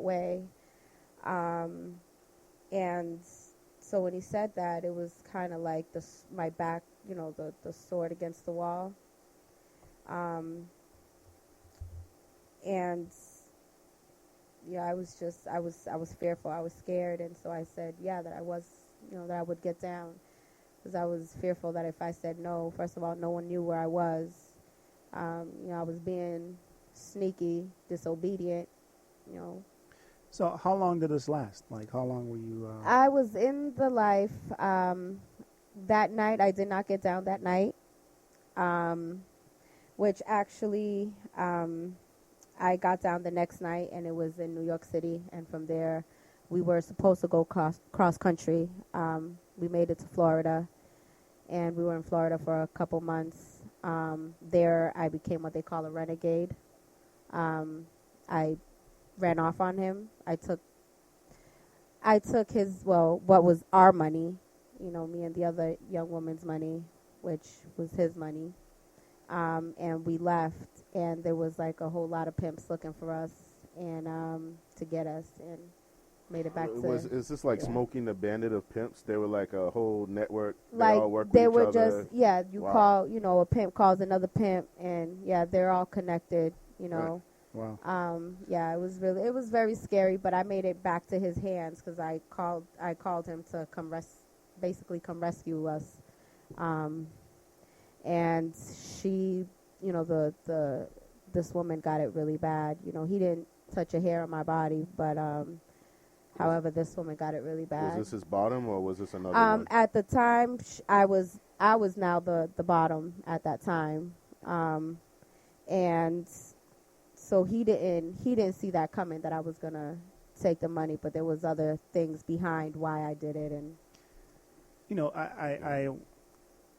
way. And so when he said that, it was kind of like my back, the sword against the wall. And yeah, I was fearful. I was scared, and so I said, yeah, that I was, that I would get down, because I was fearful that if I said no, first of all, no one knew where I was. I was being sneaky, disobedient, you know. So how long did this last? Like, how long were you? I was in the life. That night, I did not get down that night, which actually I got down the next night, and it was in New York City. And from there, we were supposed to go cross country. We made it to Florida, and we were in Florida for a couple months. There, I became what they call a renegade. I ran off on him. I took his, what was our money, me and the other young woman's money, which was his money. And we left, and there was like a whole lot of pimps looking for us and to get us, and made it back to. Is this like Smoking the Bandit of pimps? They were like a whole network. Like they all work they with were each other. just you wow. Call a pimp calls another pimp, and they're all connected. Wow. It was very scary, but I made it back to his hands because I called him to come rescue us. And she, this woman got it really bad. He didn't touch a hair on my body, but however, this woman got it really bad. Was this his bottom, or was this another one? At the time, I was now the bottom at that time, and so he didn't see that coming, that I was gonna take the money, but there was other things behind why I did it. And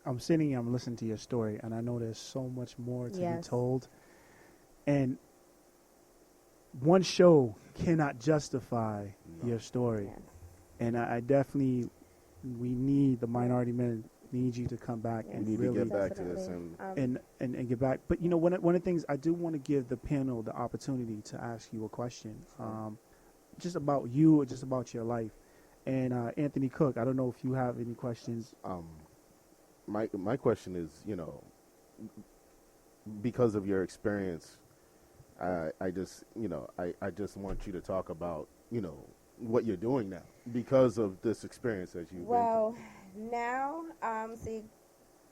I'm sitting here, I'm listening to your story, and I know there's so much more to be told. And one show cannot justify your story. Yes. And I definitely, the Minority Men need you to come back and need really to get back to this and get back. But one of the things I do want to give the panel the opportunity to ask you a question, just about you or just about your life. And Anthony Cook, I don't know if you have any questions. My question is, because of your experience, I just want you to talk about, what you're doing now because of this experience that you've been through. Now, see,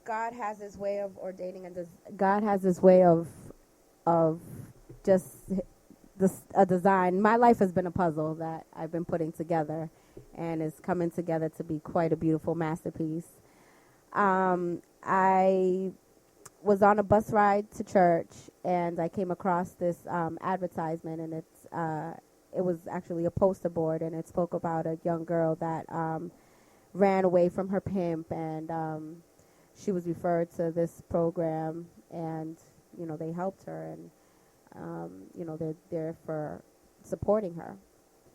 God has his way of ordaining, and God has his way of just a design. My life has been a puzzle that I've been putting together, and it's coming together to be quite a beautiful masterpiece. I was on a bus ride to church, and I came across this advertisement, and it was actually a poster board, and it spoke about a young girl that ran away from her pimp, and she was referred to this program, and they helped her, and they're there for supporting her.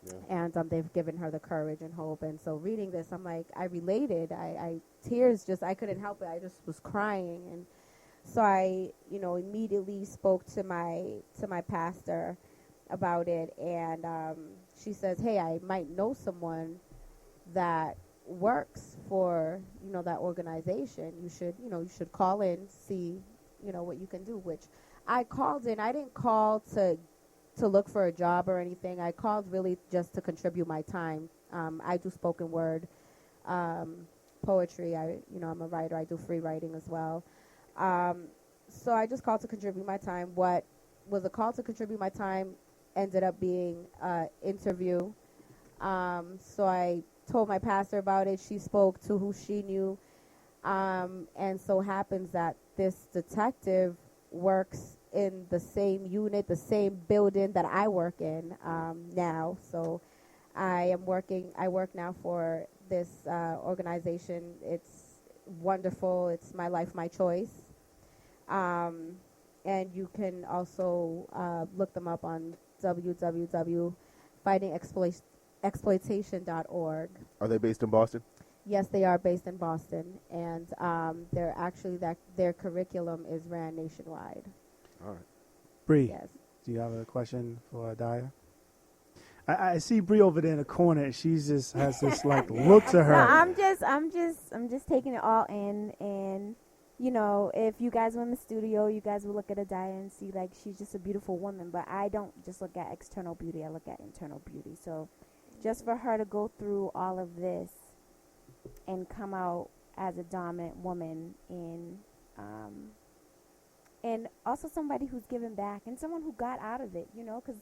Yeah. And they've given her the courage and hope. And so reading this, I'm like, I related. Tears I couldn't help it. I just was crying. And so I, immediately spoke to my pastor about it. And she says, hey, I might know someone that works for, that organization. You should call in, see, what you can do, which I called in. I didn't call to look for a job or anything. I called really just to contribute my time. I do spoken word, poetry. I'm a writer. I do free writing as well. So I just called to contribute my time. What was a call to contribute my time ended up being an interview. So I told my pastor about it. She spoke to who she knew. And so happens that this detective works in the same unit, the same building that I work in now. So I work now for this organization. It's wonderful. It's My Life, My Choice. And you can also look them up on www.fightingexploitation.org. Are they based in Boston? Yes, they are based in Boston. And they're actually, their curriculum is ran nationwide. All right. Bree, yes. Do you have a question for Adaiah? I see Bree over there in the corner, and she just has this like look to her. No, I'm just taking it all in, and you know, if you guys were in the studio, you guys will look at Adaiah and see like she's just a beautiful woman. But I don't just look at external beauty; I look at internal beauty. So, just for her to go through all of this and come out as a dominant woman and also somebody who's given back and someone who got out of it, you know, because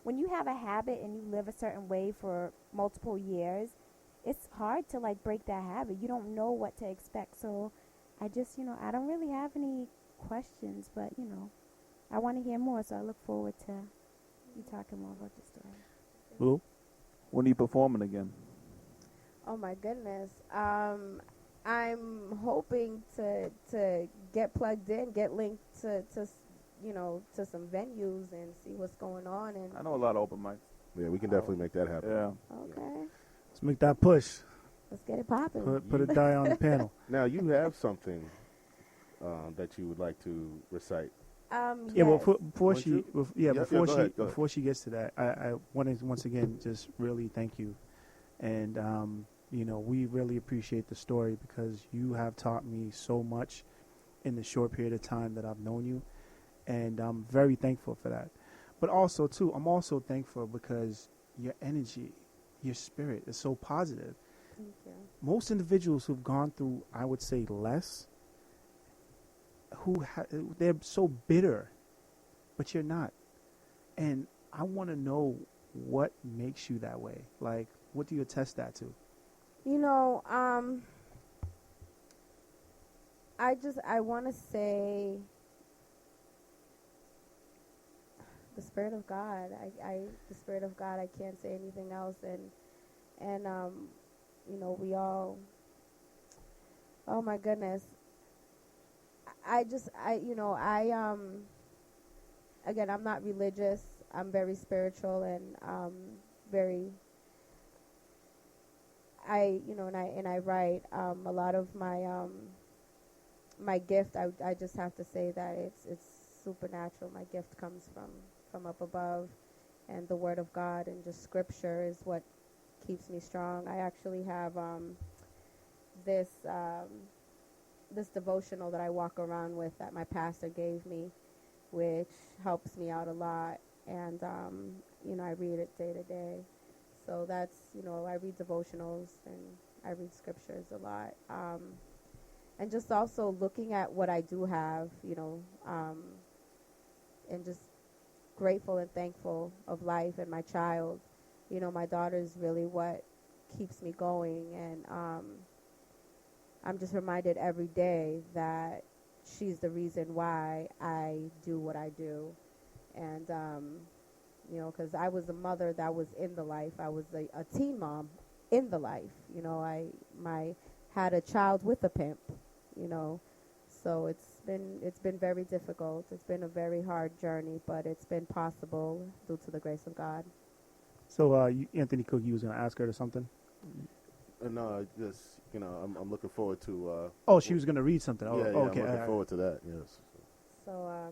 when you have a habit and you live a certain way for multiple years, it's hard to like break that habit. You don't know what to expect. So I just, you know, I don't really have any questions, but, you know, I want to hear more. So I look forward to you talking more about the story. Blue? When are you performing again? Oh my goodness. I'm hoping to get plugged in, get linked to you know, to some venues and see what's going on. And I know a lot of open mics. Yeah, we can definitely make that happen. Yeah. okay, Let's make that push. let's get it popping. Put Adaiah on the panel. Now, you have something that you would like to recite. Yeah, well, Yes. before Want she, you? Go ahead, go ahead. before she gets to that, I want to once again just really thank you, and you know, we really appreciate the story because you have taught me so much in the short period of time that I've known you, and I'm very thankful for that. But also too, I'm also thankful because your energy, your spirit is so positive. Thank you. Most individuals who've gone through, I would say, less, they're so bitter, but you're not. And I want to know what makes you that way. Like, what do you attest that to? You know, I want to say the Spirit of God. The Spirit of God. I can't say anything else. And you know, we all. Oh my goodness. Again, I'm not religious. I'm very spiritual and very. I write a lot of my gift. I just have to say that it's supernatural. My gift comes from up above, and the Word of God and just Scripture is what keeps me strong. I actually have this devotional that I walk around with that my pastor gave me, which helps me out a lot, and I read it day to day. So that's, I read devotionals and I read scriptures a lot. And just also looking at what I do have, and just grateful and thankful of life and my child. My daughter is really what keeps me going. And I'm just reminded every day that she's the reason why I do what I do. And, because I was a mother that was in the life. I was a teen mom in the life. I had a child with a pimp, So it's been very difficult. It's been a very hard journey, but it's been possible due to the grace of God. So, Anthony Cook, you was going to ask her to something? No, just, I'm looking forward to... she was going to read something. Yeah, okay. I'm looking forward to that, yes. So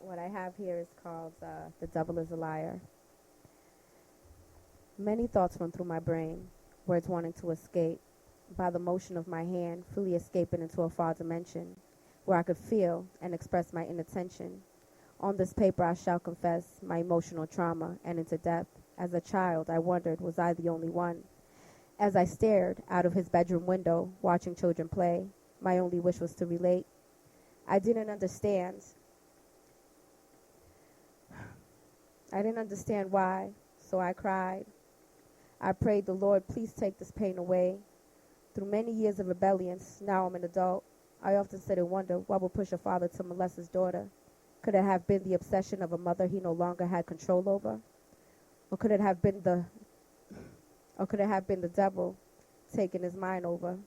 what I have here is called The Devil is a Liar. Many thoughts run through my brain, words wanting to escape, by the motion of my hand, freely escaping into a far dimension, where I could feel and express my inattention. On this paper I shall confess my emotional trauma and into depth. As a child, I wondered, was I the only one? As I stared out of his bedroom window, watching children play, my only wish was to relate. I didn't understand. I didn't understand why, so I cried. I prayed the Lord, please take this pain away. Through many years of rebellions, now I'm an adult. I often sit and wonder what would push a father to molest his daughter. Could it have been the obsession of a mother he no longer had control over? Or could it have been the devil taking his mind over?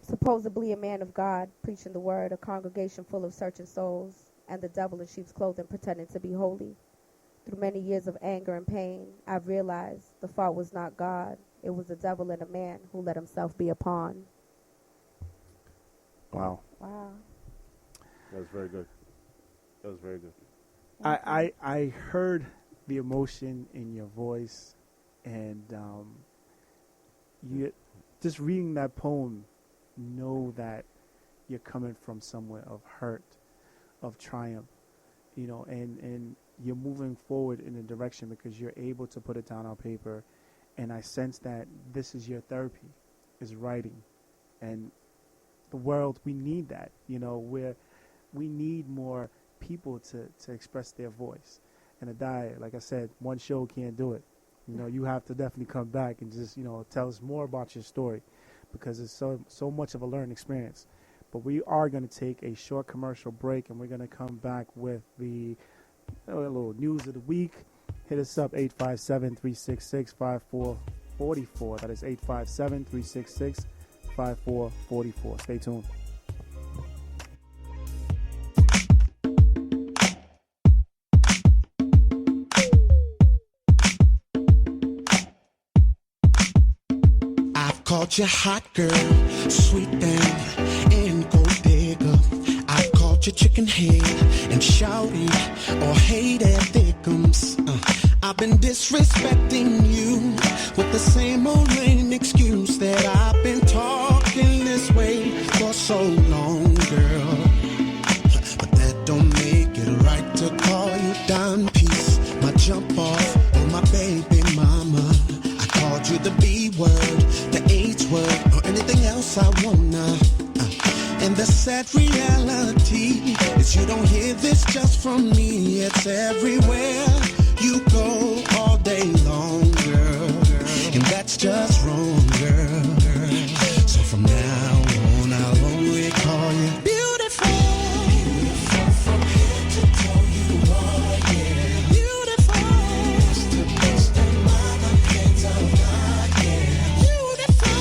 Supposedly a man of God, preaching the word, a congregation full of searching souls, and the devil in sheep's clothing pretending to be holy. Through many years of anger and pain, I've realized the fault was not God. It was the devil in a man who let himself be a pawn. Wow. Wow. That was very good. That was very good. I heard the emotion in your voice, and you just reading that poem, know that you're coming from somewhere of hurt, of triumph, and you're moving forward in a direction because you're able to put it down on paper, and I sense that this is your therapy, is writing, and the world, we need that, we need more people to express their voice. And Adaiah, like I said, one show can't do it. You have to definitely come back and just, tell us more about your story, because it's so much of a learning experience. But we are going to take a short commercial break, and we're going to come back with the little news of the week. Hit us up, 857-366-5444. That is 857-366-5444. Stay tuned. Called you hot girl, sweet thing, and gold digger. I called you chicken head and shouty or hated thickums. I've been disrespecting you with the same old lame excuse that I've been talking this way for so long, girl. But that don't make it right to call you dime piece, my jump off, or my baby mama. I called you the B word, the H word, or anything else I wanna. And the sad reality is you don't hear this just from me. It's everywhere you go all day long, girl. And that's just wrong, girl. So from now on, I'll only call you beautiful. Beautiful from head to toe, you are, yeah. Beautiful. Best to best and mother hands of God, yeah. Beautiful.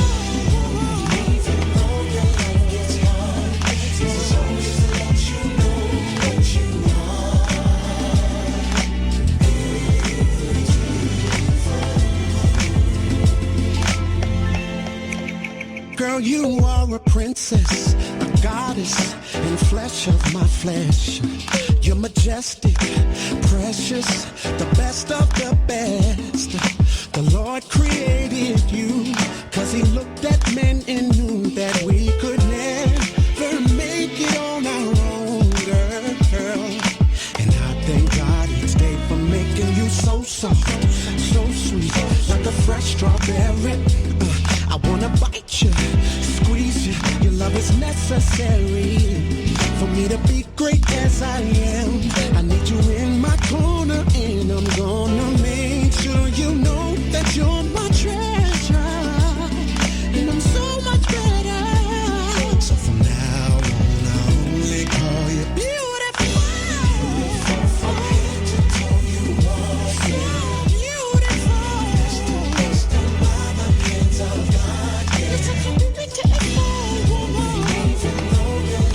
Even though your life gets hard, it's always let you know what you are. Girl, you are a princess, a goddess, and flesh of my flesh. You're majestic, precious, the best of the best. The Lord created you, 'cause he looked at men and knew that we could never make it on our own, girl. And I thank God each day for making you so soft, so sweet, like a fresh strawberry. I wanna bite you, squeeze you. Your love is necessary for me to be great as I am. I need you in my corner, and I'm gonna make sure you know that you're my treasure. And I'm so much better. So from now on, I'll only call you beautiful. Beautiful from head to toe, you are so beautiful. Best to best and by the hands of God, yeah. It's a commitment to everyone. Even though you're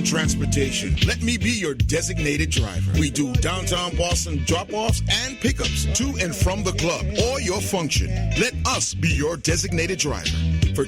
Transportation. Let me be your designated driver. We do downtown Boston drop-offs and pickups to and from the club or your function. Let us be your designated driver. For